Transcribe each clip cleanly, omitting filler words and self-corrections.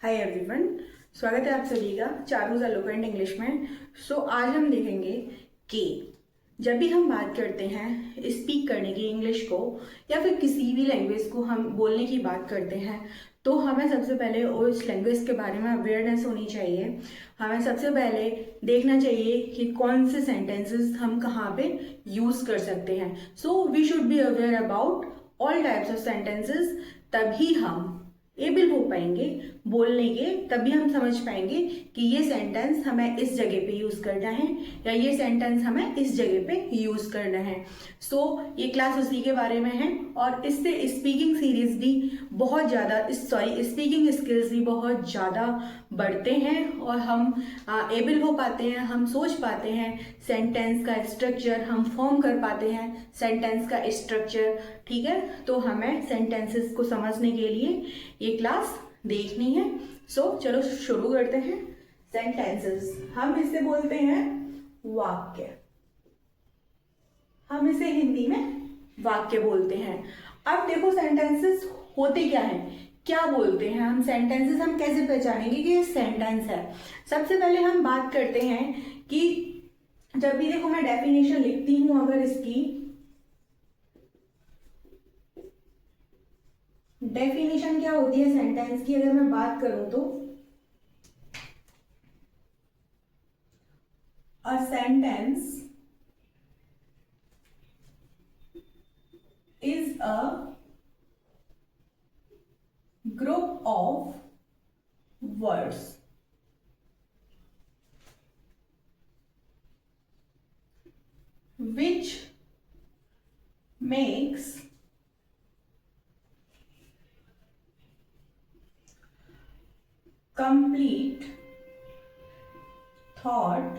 Hi everyone, स्वागत है आप सभी का चारूज एलोक्वेंट इंग्लिश में। आज हम देखेंगे कि जब भी हम बात करते हैं स्पीक करने की इंग्लिश को या फिर किसी भी लैंग्वेज को हम बोलने की बात करते हैं तो हमें सबसे पहले उस लैंग्वेज के बारे में अवेयरनेस होनी चाहिए। हमें सबसे पहले देखना चाहिए कि कौन से सेंटेंसेस हम कहाँ पे यूज़ कर सकते हैं। We should be aware about all types of sentences, तभी हम एबल हो पाएंगे बोलने के, तभी हम समझ पाएंगे कि ये सेंटेंस हमें इस जगह पे यूज़ करना है या ये सेंटेंस हमें इस जगह पे यूज़ करना है। ये क्लास उसी के बारे में है और इससे स्पीकिंग सीरीज भी बहुत ज़्यादा स्पीकिंग स्किल्स भी बहुत ज़्यादा बढ़ते हैं और हम एबल हो पाते हैं, हम सोच पाते हैं, सेंटेंस का स्ट्रक्चर हम फॉर्म कर पाते हैं, सेंटेंस का स्ट्रक्चर। ठीक है, तो हमें सेंटेंसेस को समझने के लिए ये क्लास देखनी है। चलो शुरू करते हैं। सेंटेंसेस हम इसे बोलते हैं वाक्य, हम इसे हिंदी में वाक्य बोलते हैं। अब देखो सेंटेंसेस होते क्या हैं, क्या बोलते हैं हम सेंटेंसेस, हम कैसे पहचानेंगे कि ये सेंटेंस है। सबसे पहले हम बात करते हैं कि जब भी देखो मैं डेफिनेशन लिखती हूं, अगर इसकी डेफिनेशन क्या होती है सेंटेंस की, अगर मैं बात करूं तो a sentence is a group of words which makes complete thought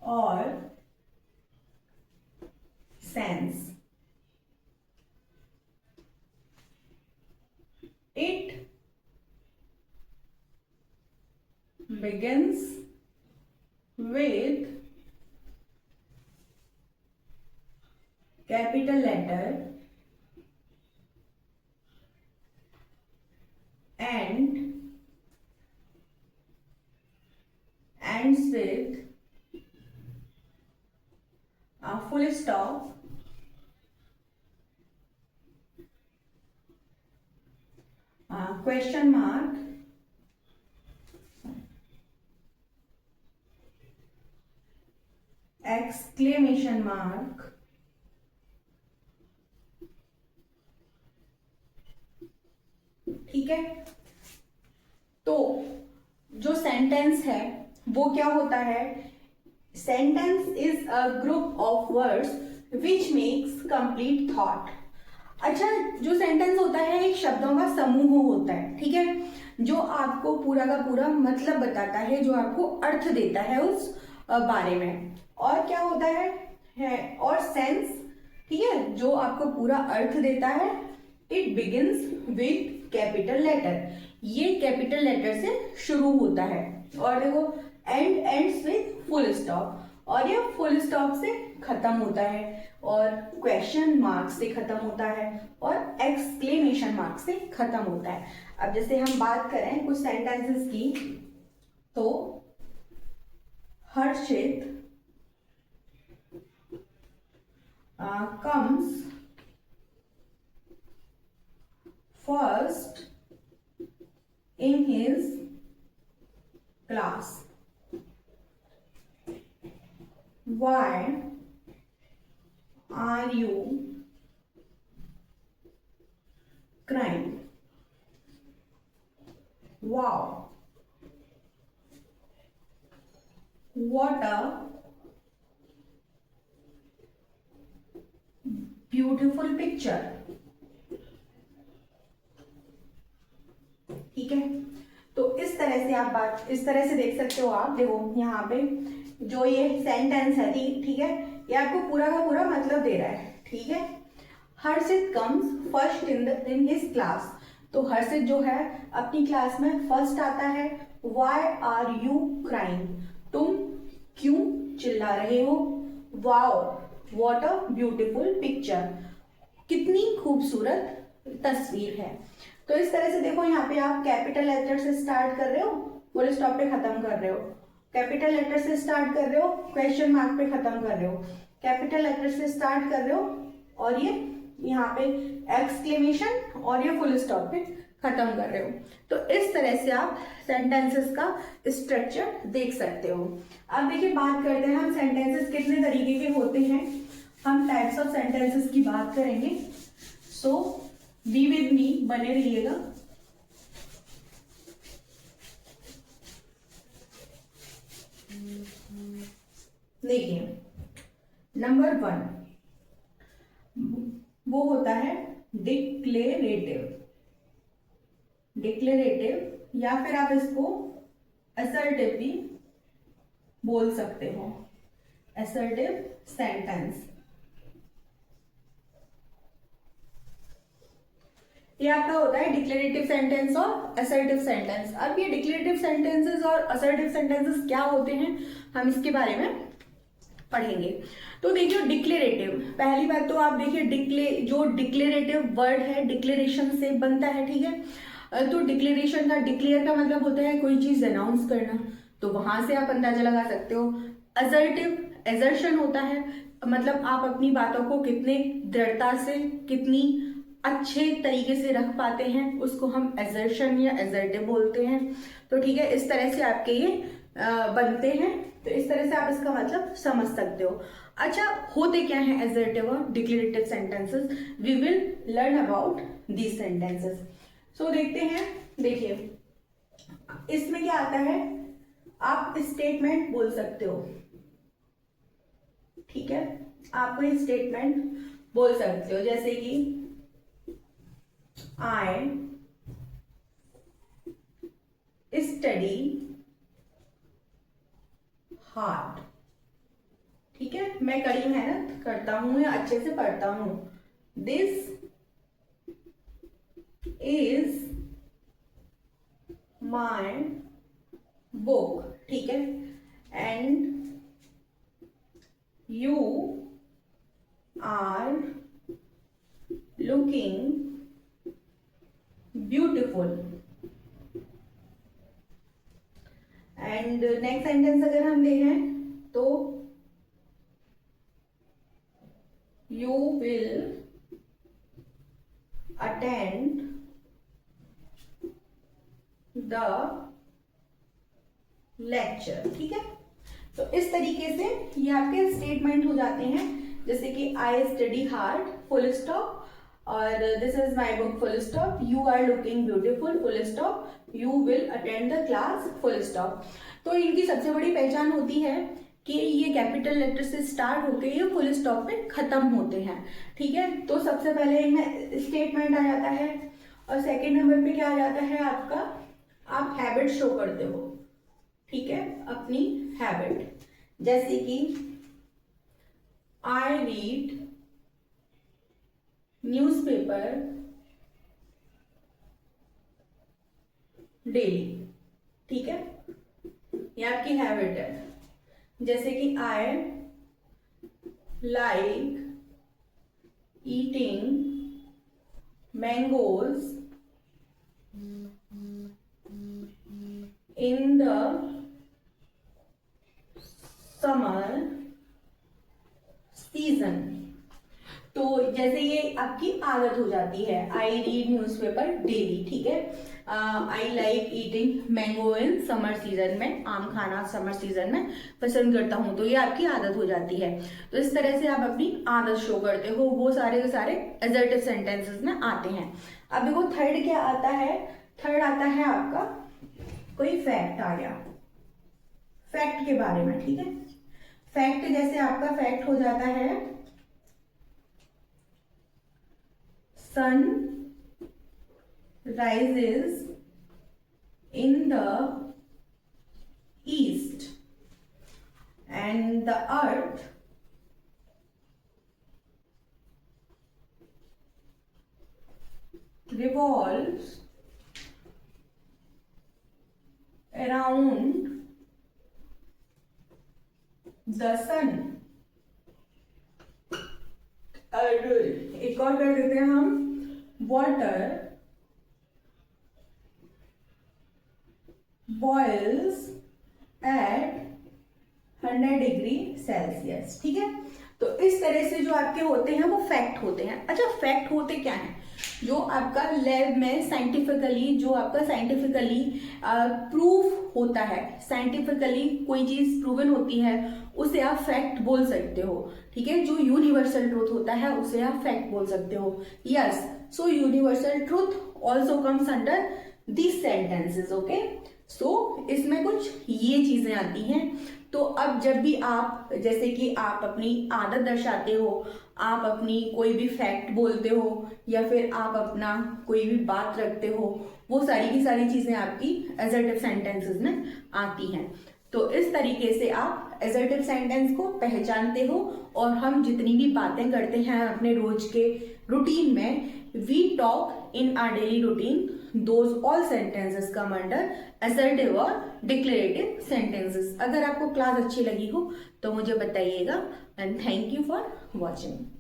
or sense. It begins with capital letter and ends with a full stop, question mark, exclamation mark, ठीक है। तो जो सेंटेंस है वो क्या होता है, sentence is a group of words which makes complete thought. अच्छा, जो सेंटेंस होता है एक शब्दों का समूह होता है, ठीक है, जो आपको पूरा का पूरा मतलब बताता है, जो आपको अर्थ देता है उस बारे में। और क्या होता है और सेंस, ठीक है, जो आपको पूरा अर्थ देता है। It begins with capital letter, ये कैपिटल लेटर से शुरू होता है। और देखो एंड्स विथ फुल स्टॉप, और ये फुल स्टॉप से खत्म होता है, और क्वेश्चन मार्क से खत्म होता है, और एक्सक्लेमेशन मार्क से खत्म होता है। अब जैसे हम बात करें कुछ सेंटेंसेस की, तो हर्षित comes first in his class. Why are you crying? Wow, what a beautiful picture. ठीक है, तो इस तरह से देख सकते हो आप। देखो यहाँ पे जो ये सेंटेंस है, ठीक है, ये आपको पूरा का पूरा मतलब दे रहा है। ठीक है, Harshit comes first in his class, तो हर्षित जो है अपनी क्लास में फर्स्ट आता है। वाई आर यू क्राइंग, तुम क्यों चिल्ला रहे हो। Wow, what a beautiful picture, कितनी खूबसूरत तस्वीर है। तो इस तरह से देखो यहाँ पे आप कैपिटल लेटर से स्टार्ट कर रहे हो, फुल स्टॉप पे खत्म कर रहे हो, कैपिटल लेटर से स्टार्ट कर रहे हो, क्वेश्चन मार्क पे खत्म कर रहे हो, कैपिटल लेटर से स्टार्ट कर रहे हो और ये यहाँ पे एक्सक्लेमेशन और ये फुल स्टॉप पे खत्म कर रहे हो। तो इस तरह से आप सेंटेंसेस का स्ट्रक्चर देख सकते हो। अब देखिए बात करते हैं हम सेंटेंसेस कितने तरीके के होते हैं। हम टाइप्स ऑफ सेंटेंसेस की बात करेंगे। सो बी विद मी, बने रहिएगा। देखिए नंबर 1 वो होता है डिक्लेरेटिव। डिक्लेरेटिव या फिर आप इसको असर्टिव भी बोल सकते हो, असर्टिव सेंटेंस। ये आपका होता है डिक्लेरेटिव सेंटेंस और असर्टिव सेंटेंस। अब ये डिक्लेरेटिव सेंटेंसेस और असर्टिव सेंटेंसेस क्या होते हैं, हम इसके बारे में पढ़ेंगे। तो देखिए डिक्लेरेटिव, पहली बात तो आप देखिए जो डिक्लेरेटिव वर्ड है डिक्लेरेशन से बनता है, ठीक है। तो डिक्लेरेशन का, डिक्लेयर का मतलब होता है कोई चीज अनाउंस करना, तो वहां से आप अंदाजा लगा सकते हो। असर्टिव एजर्शन होता है, मतलब आप अपनी बातों को कितने दृढ़ता से, कितनी अच्छे तरीके से रख पाते हैं, उसको हम एजर्शन या एजर्टिव बोलते हैं। तो ठीक है, इस तरह से आपके ये बनते हैं। तो इस तरह से आप इसका मतलब समझ सकते हो। अच्छा, होते क्या है एजर्टिव और declarative sentences, we will learn about these sentences. So देखते हैं। देखिए इसमें क्या आता है, आप स्टेटमेंट बोल सकते हो, ठीक है। आप कोई स्टेटमेंट बोल सकते हो, जैसे कि I study hard, ठीक है, मैं कड़ी मेहनत करता हूं या अच्छे से पढ़ता हूं। This is my book, ठीक है, and you are looking beautiful. And next sentence अगर हम देखें तो you will attend the lecture, ठीक है। तो इस तरीके से ये आपके स्टेटमेंट हो जाते हैं, जैसे कि I study hard full stop, और this is my book full stop, you are looking beautiful full stop, you will attend the class full stop. तो इनकी सबसे बड़ी पहचान होती है कि ये कैपिटल लेटर से स्टार्ट होके ये फुल स्टॉप पे खत्म होते हैं, ठीक है। तो सबसे पहले इनमें स्टेटमेंट आ जाता है, और सेकेंड नंबर पे क्या आ जाता है आपका, आप हैबिट शो करते हो, ठीक है, अपनी हैबिट। जैसे कि आई रीड न्यूज़पेपर डेली, ठीक है, ये आपकी हैबिट है। जैसे कि I like eating mangoes in the summer season. तो जैसे ये आपकी आदत हो जाती है, आई रीड न्यूज़पेपर डेली, ठीक है। I like eating mango in summer season, में आम खाना समर सीजन में पसंद करता हूं, तो ये आपकी आदत हो जाती है। तो इस तरह से आप अपनी आदत शो करते हो, वो सारे के सारे एजर्टिव सेंटेंसेस में आते हैं। अब देखो थर्ड क्या आता है, थर्ड आता है आपका कोई फैक्ट आ गया, फैक्ट के बारे में, ठीक है। फैक्ट जैसे आपका फैक्ट हो जाता है sun rises in the east and the earth revolves around the sun। और एक और कर देते हैं हम, water boils at 100 degree Celsius. ठीक है, तो इस तरह से जो आपके होते हैं वो फैक्ट होते हैं। अच्छा, फैक्ट होते क्या हैं? जो आपका लैब में साइंटिफिकली, जो आपका साइंटिफिकली प्रूफ होता है, साइंटिफिकली कोई चीज प्रूवन होती है, उसे आप फैक्ट बोल सकते हो। ठीक है, जो यूनिवर्सल ट्रूथ होता है उसे आप फैक्ट बोल सकते हो। Yes, so universal truth also comes under this sentences. Okay, so इसमें कुछ ये चीजें आती हैं। तो अब जब भी आप, जैसे कि आप अपनी आदत दर्शाते हो, आप अपनी कोई भी फैक्ट बोलते हो, या फिर आप अपना कोई भी बात रखते हो, वो सारी की सारी चीजें आपकी एजर्टिव सेंटेंसेस में आती हैं। तो इस तरीके से आप एजर्टिव सेंटेंस को पहचानते हो, और हम जितनी भी बातें करते हैं अपने रोज के रूटीन में, we talk in our daily routine, those all sentences come under assertive और declarative sentences। अगर आपको क्लास अच्छी लगी हो तो मुझे बताइएगा, and thank you for watching.